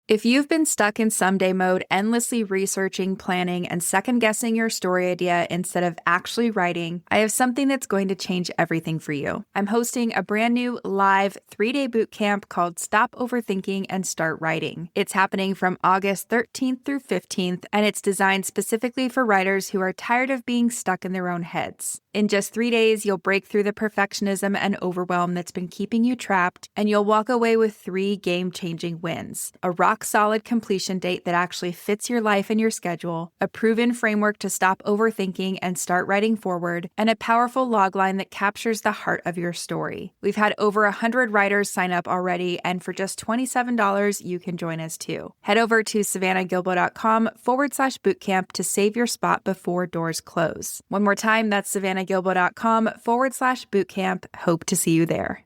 If you've been stuck in someday mode, endlessly researching, planning, and second-guessing your story idea instead of actually writing, I have something that's going to change everything for you. I'm hosting a brand new live 3-day boot camp called Stop Overthinking and Start Writing. It's happening from August 13th through 15th, and it's designed specifically for writers who are tired of being stuck in their own heads. In just 3 days, you'll break through the perfectionism and overwhelm that's been keeping you trapped, and you'll walk away with 3 game-changing wins: a rock-solid completion date that actually fits your life and your schedule, a proven framework to stop overthinking and start writing forward, and a powerful logline that captures the heart of your story. We've had over 100 writers sign up already, and for just $27, you can join us too. Head over to savannahgilbo.com/bootcamp to save your spot before doors close. One more time, that's savannahgilbo.com/bootcamp. Hope to see you there.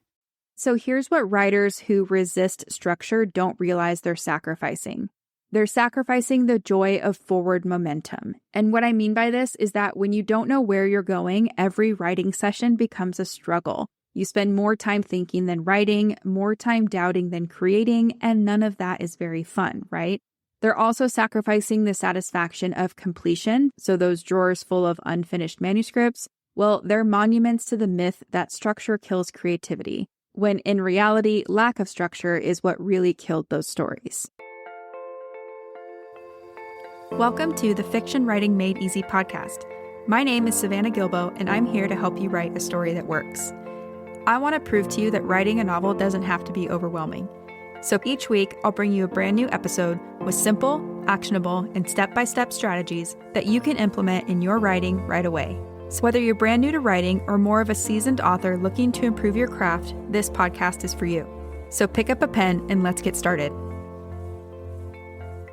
So here's what writers who resist structure don't realize they're sacrificing. They're sacrificing the joy of forward momentum. And what I mean by this is that when you don't know where you're going, every writing session becomes a struggle. You spend more time thinking than writing, more time doubting than creating, and none of that is very fun, right? They're also sacrificing the satisfaction of completion, so those drawers full of unfinished manuscripts, well, they're monuments to the myth that structure kills creativity, when in reality, lack of structure is what really killed those stories. Welcome to the Fiction Writing Made Easy podcast. My name is Savannah Gilbo, and I'm here to help you write a story that works. I want to prove to you that writing a novel doesn't have to be overwhelming. So each week, I'll bring you a brand new episode with simple, actionable, and step-by-step strategies that you can implement in your writing right away. So whether you're brand new to writing or more of a seasoned author looking to improve your craft, this podcast is for you. So pick up a pen and let's get started.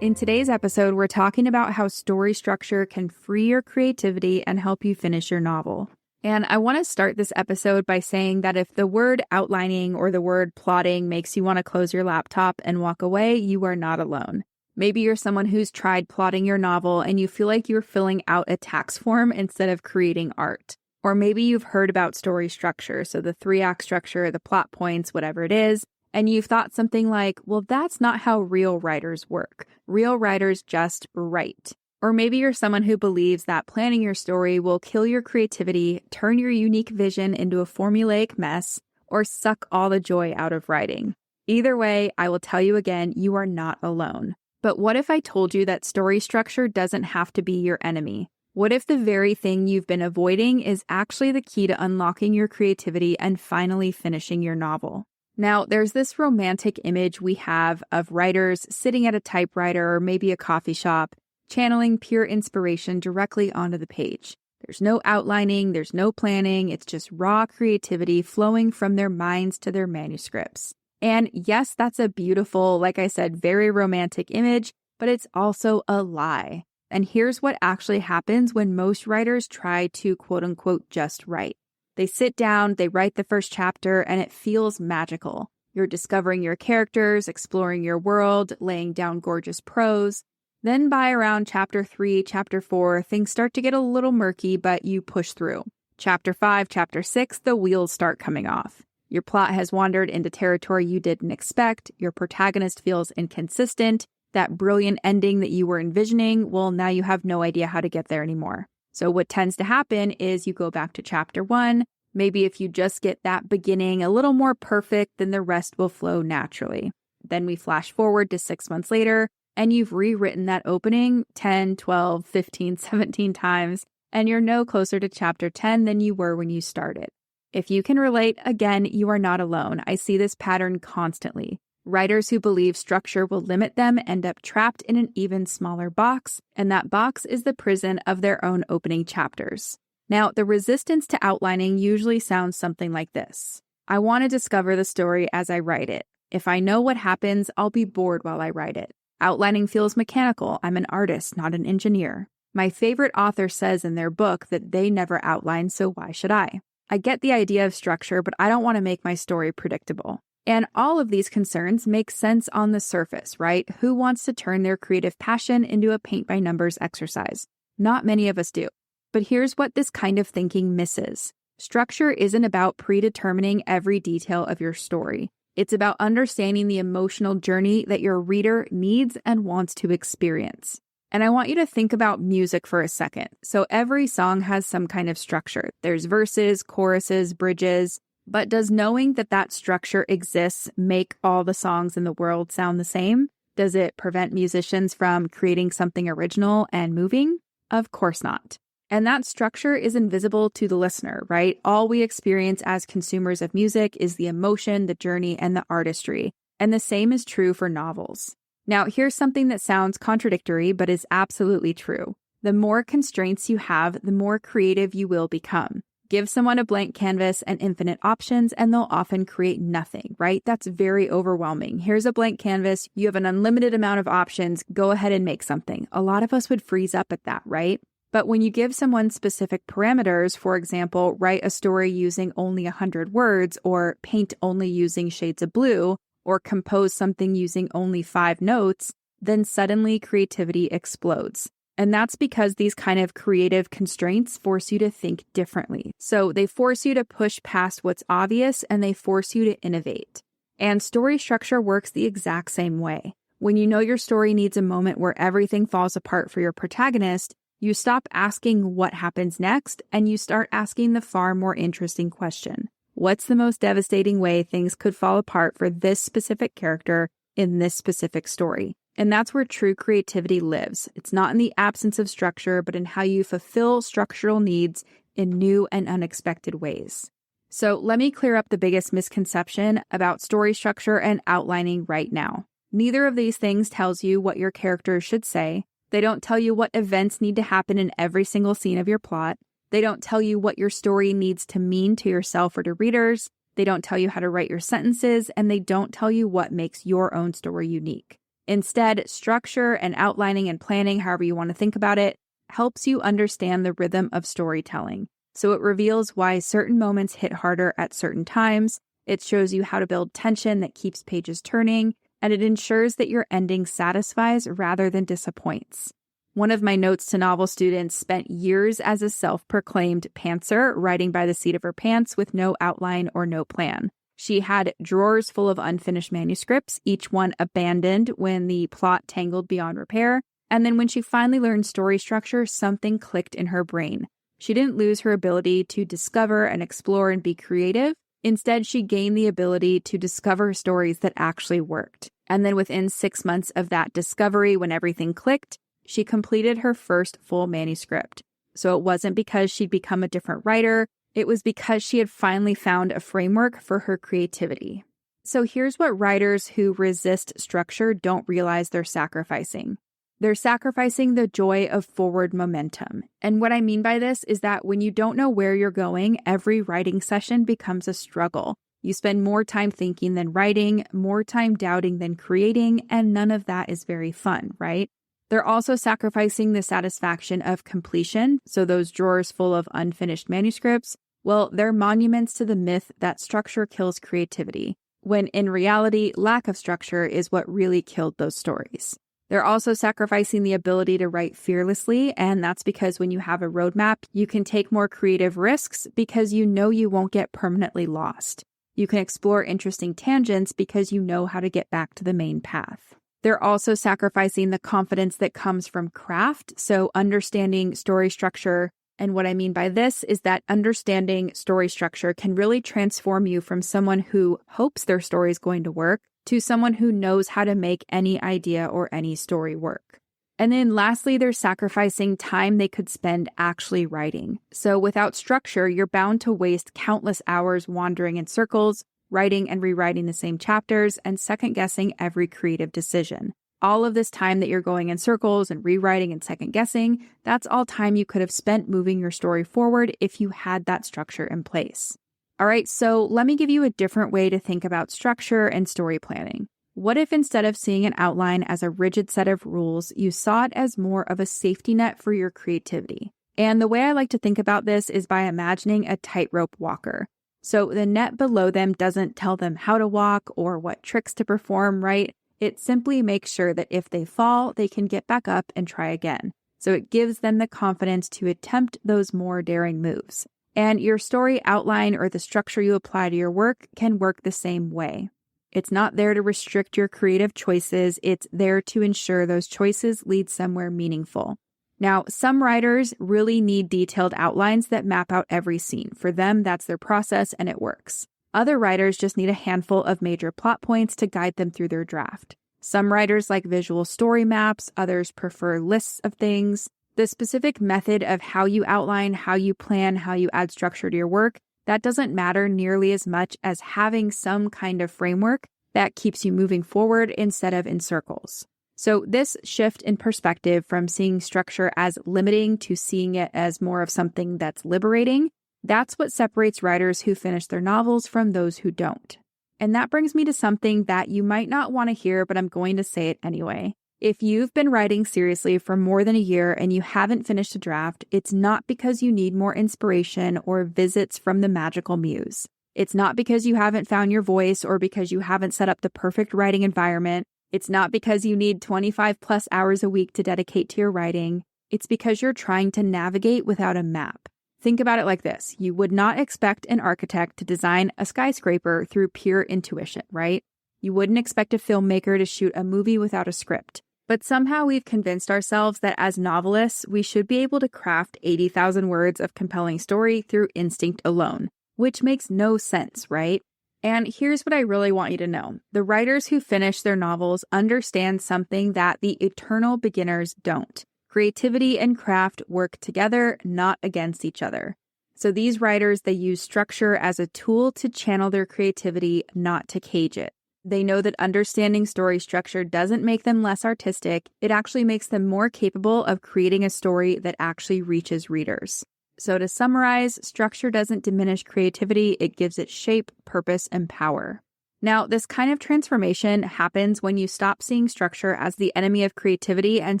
In today's episode, we're talking about how story structure can free your creativity and help you finish your novel. And I want to start this episode by saying that if the word outlining or the word plotting makes you want to close your laptop and walk away, you are not alone. Maybe you're someone who's tried plotting your novel and you feel like you're filling out a tax form instead of creating art. Or maybe you've heard about story structure, so the 3-act structure, the plot points, whatever it is, and you've thought something like, well, that's not how real writers work. Real writers just write. Or maybe you're someone who believes that planning your story will kill your creativity, turn your unique vision into a formulaic mess, or suck all the joy out of writing. Either way, I will tell you again, you are not alone. But what if I told you that story structure doesn't have to be your enemy? What if the very thing you've been avoiding is actually the key to unlocking your creativity and finally finishing your novel? Now, there's this romantic image we have of writers sitting at a typewriter or maybe a coffee shop, channeling pure inspiration directly onto the page. There's no outlining, there's no planning, it's just raw creativity flowing from their minds to their manuscripts. And yes, that's a beautiful, like I said, very romantic image, but it's also a lie. And here's what actually happens when most writers try to quote unquote just write. They sit down, they write the first chapter, and it feels magical. You're discovering your characters, exploring your world, laying down gorgeous prose. Then by around chapter 3, chapter 4, things start to get a little murky, but you push through. Chapter 5, chapter 6, the wheels start coming off. Your plot has wandered into territory you didn't expect, your protagonist feels inconsistent, that brilliant ending that you were envisioning, well, now you have no idea how to get there anymore. So what tends to happen is you go back to chapter 1, maybe if you just get that beginning a little more perfect, then the rest will flow naturally. Then we flash forward to 6 months later, and you've rewritten that opening 10, 12, 15, 17 times, and you're no closer to chapter 10 than you were when you started. If you can relate, again, you are not alone. I see this pattern constantly. Writers who believe structure will limit them end up trapped in an even smaller box, and that box is the prison of their own opening chapters. Now, the resistance to outlining usually sounds something like this. I want to discover the story as I write it. If I know what happens, I'll be bored while I write it. Outlining feels mechanical. I'm an artist, not an engineer. My favorite author says in their book that they never outline, so why should I? I get the idea of structure, but I don't want to make my story predictable. And all of these concerns make sense on the surface, right? Who wants to turn their creative passion into a paint-by-numbers exercise? Not many of us do. But here's what this kind of thinking misses. Structure isn't about predetermining every detail of your story. It's about understanding the emotional journey that your reader needs and wants to experience. And I want you to think about music for a second. So every song has some kind of structure. There's verses, choruses, bridges. But does knowing that that structure exists make all the songs in the world sound the same? Does it prevent musicians from creating something original and moving? Of course not. And that structure is invisible to the listener, right? All we experience as consumers of music is the emotion, the journey, and the artistry. And the same is true for novels. Now, here's something that sounds contradictory, but is absolutely true. The more constraints you have, the more creative you will become. Give someone a blank canvas and infinite options, and they'll often create nothing, right? That's very overwhelming. Here's a blank canvas. You have an unlimited amount of options. Go ahead and make something. A lot of us would freeze up at that, right? But when you give someone specific parameters, for example, write a story using only 100 words, or paint only using shades of blue, or compose something using only 5 notes, then suddenly creativity explodes. And that's because these kind of creative constraints force you to think differently. So they force you to push past what's obvious, and they force you to innovate. And story structure works the exact same way. When you know your story needs a moment where everything falls apart for your protagonist, you stop asking what happens next, and you start asking the far more interesting question. What's the most devastating way things could fall apart for this specific character in this specific story? And that's where true creativity lives. It's not in the absence of structure, but in how you fulfill structural needs in new and unexpected ways. So let me clear up the biggest misconception about story structure and outlining right now. Neither of these things tells you what your characters should say. They don't tell you what events need to happen in every single scene of your plot. They don't tell you what your story needs to mean to yourself or to readers. They don't tell you how to write your sentences, and they don't tell you what makes your own story unique. Instead, structure and outlining and planning, however you want to think about it, helps you understand the rhythm of storytelling. So it reveals why certain moments hit harder at certain times. It shows you how to build tension that keeps pages turning, and it ensures that your ending satisfies rather than disappoints. One of my notes to novel students spent years as a self-proclaimed pantser, writing by the seat of her pants with no outline or no plan. She had drawers full of unfinished manuscripts, each one abandoned when the plot tangled beyond repair. And then when she finally learned story structure, something clicked in her brain. She didn't lose her ability to discover and explore and be creative. Instead, she gained the ability to discover stories that actually worked. And then within 6 months of that discovery, when everything clicked, she completed her first full manuscript. So it wasn't because she'd become a different writer. It was because she had finally found a framework for her creativity. So here's what writers who resist structure don't realize they're sacrificing. They're sacrificing the joy of forward momentum. And what I mean by this is that when you don't know where you're going, every writing session becomes a struggle. You spend more time thinking than writing, more time doubting than creating, and none of that is very fun, right? They're also sacrificing the satisfaction of completion, so those drawers full of unfinished manuscripts, well, they're monuments to the myth that structure kills creativity, when in reality, lack of structure is what really killed those stories. They're also sacrificing the ability to write fearlessly, and that's because when you have a roadmap, you can take more creative risks because you know you won't get permanently lost. You can explore interesting tangents because you know how to get back to the main path. They're also sacrificing the confidence that comes from craft, so understanding story structure. And what I mean by this is that understanding story structure can really transform you from someone who hopes their story is going to work to someone who knows how to make any idea or any story work. And then lastly, they're sacrificing time they could spend actually writing. So without structure, you're bound to waste countless hours wandering in circles, writing and rewriting the same chapters, and second-guessing every creative decision. All of this time that you're going in circles and rewriting and second-guessing, that's all time you could have spent moving your story forward if you had that structure in place. All right, so let me give you a different way to think about structure and story planning. What if instead of seeing an outline as a rigid set of rules, you saw it as more of a safety net for your creativity? And the way I like to think about this is by imagining a tightrope walker. So the net below them doesn't tell them how to walk or what tricks to perform, right? It simply makes sure that if they fall, they can get back up and try again. So it gives them the confidence to attempt those more daring moves. And your story outline or the structure you apply to your work can work the same way. It's not there to restrict your creative choices. It's there to ensure those choices lead somewhere meaningful. Now, some writers really need detailed outlines that map out every scene. For them, that's their process and it works. Other writers just need a handful of major plot points to guide them through their draft. Some writers like visual story maps, others prefer lists of things. The specific method of how you outline, how you plan, how you add structure to your work, that doesn't matter nearly as much as having some kind of framework that keeps you moving forward instead of in circles. So this shift in perspective from seeing structure as limiting to seeing it as more of something that's liberating, that's what separates writers who finish their novels from those who don't. And that brings me to something that you might not want to hear, but I'm going to say it anyway. If you've been writing seriously for more than a year and you haven't finished a draft, it's not because you need more inspiration or visits from the magical muse. It's not because you haven't found your voice or because you haven't set up the perfect writing environment. It's not because you need 25 plus hours a week to dedicate to your writing. It's because you're trying to navigate without a map. Think about it like this. You would not expect an architect to design a skyscraper through pure intuition, right? You wouldn't expect a filmmaker to shoot a movie without a script. But somehow we've convinced ourselves that as novelists, we should be able to craft 80,000 words of compelling story through instinct alone, which makes no sense, right? And here's what I really want you to know. The writers who finish their novels understand something that the eternal beginners don't. Creativity and craft work together, not against each other. So these writers, they use structure as a tool to channel their creativity, not to cage it. They know that understanding story structure doesn't make them less artistic. It actually makes them more capable of creating a story that actually reaches readers. So to summarize, structure doesn't diminish creativity. It gives it shape, purpose, and power. Now, this kind of transformation happens when you stop seeing structure as the enemy of creativity and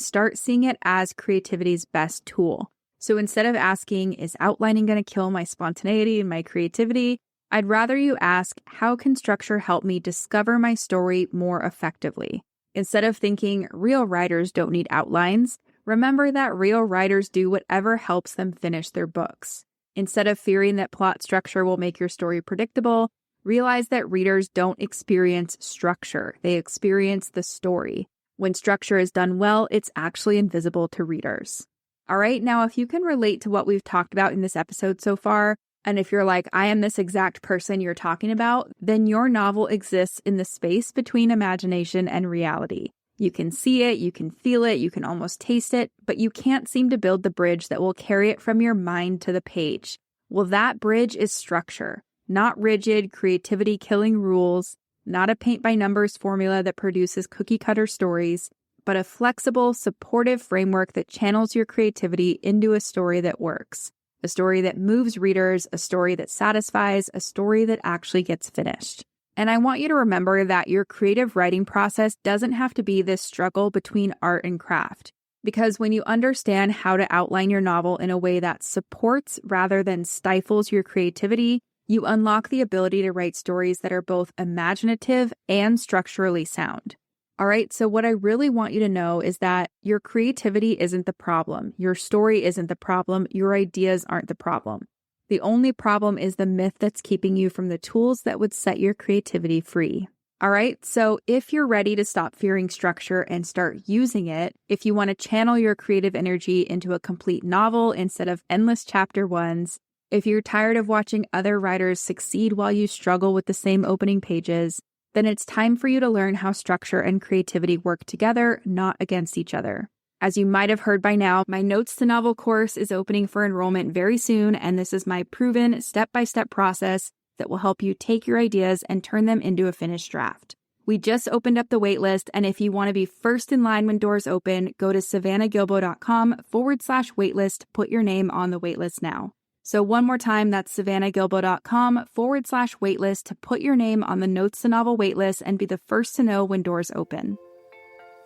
start seeing it as creativity's best tool. So instead of asking, is outlining going to kill my spontaneity and my creativity? I'd rather you ask, how can structure help me discover my story more effectively? Instead of thinking real writers don't need outlines, remember that real writers do whatever helps them finish their books. Instead of fearing that plot structure will make your story predictable, realize that readers don't experience structure. They experience the story. When structure is done well, it's actually invisible to readers. All right, now if you can relate to what we've talked about in this episode so far, and if you're like, I am this exact person you're talking about, then your novel exists in the space between imagination and reality. You can see it, you can feel it, you can almost taste it, but you can't seem to build the bridge that will carry it from your mind to the page. Well, that bridge is structure, not rigid, creativity-killing rules, not a paint-by-numbers formula that produces cookie-cutter stories, but a flexible, supportive framework that channels your creativity into a story that works. A story that moves readers, a story that satisfies, a story that actually gets finished. And I want you to remember that your creative writing process doesn't have to be this struggle between art and craft. Because when you understand how to outline your novel in a way that supports rather than stifles your creativity, you unlock the ability to write stories that are both imaginative and structurally sound. All right, so what I really want you to know is that your creativity isn't the problem. Your story isn't the problem. Your ideas aren't the problem. The only problem is the myth that's keeping you from the tools that would set your creativity free. All right, so if you're ready to stop fearing structure and start using it, if you want to channel your creative energy into a complete novel instead of endless chapter ones, if you're tired of watching other writers succeed while you struggle with the same opening pages, then it's time for you to learn how structure and creativity work together, not against each other. As you might have heard by now, my Notes to Novel course is opening for enrollment very soon, and this is my proven step-by-step process that will help you take your ideas and turn them into a finished draft. We just opened up the waitlist, and if you want to be first in line when doors open, go to savannahgilbo.com/waitlist to put your name on the waitlist now. So one more time, that's savannahgilbo.com/waitlist to put your name on the Notes to Novel waitlist and be the first to know when doors open.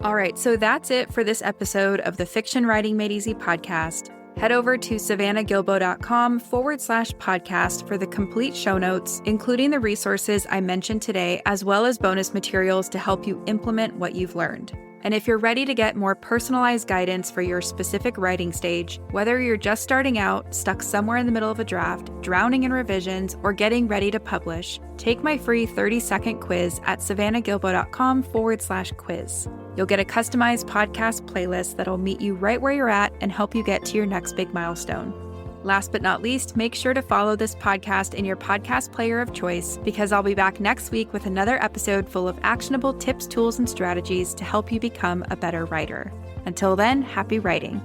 All right, so that's it for this episode of the Fiction Writing Made Easy podcast. Head over to savannahgilbo.com/podcast for the complete show notes, including the resources I mentioned today, as well as bonus materials to help you implement what you've learned. And if you're ready to get more personalized guidance for your specific writing stage, whether you're just starting out, stuck somewhere in the middle of a draft, drowning in revisions, or getting ready to publish, take my free 30-second quiz at savannahgilbo.com/quiz. You'll get a customized podcast playlist that'll meet you right where you're at and help you get to your next big milestone. Last but not least, make sure to follow this podcast in your podcast player of choice, because I'll be back next week with another episode full of actionable tips, tools, and strategies to help you become a better writer. Until then, happy writing.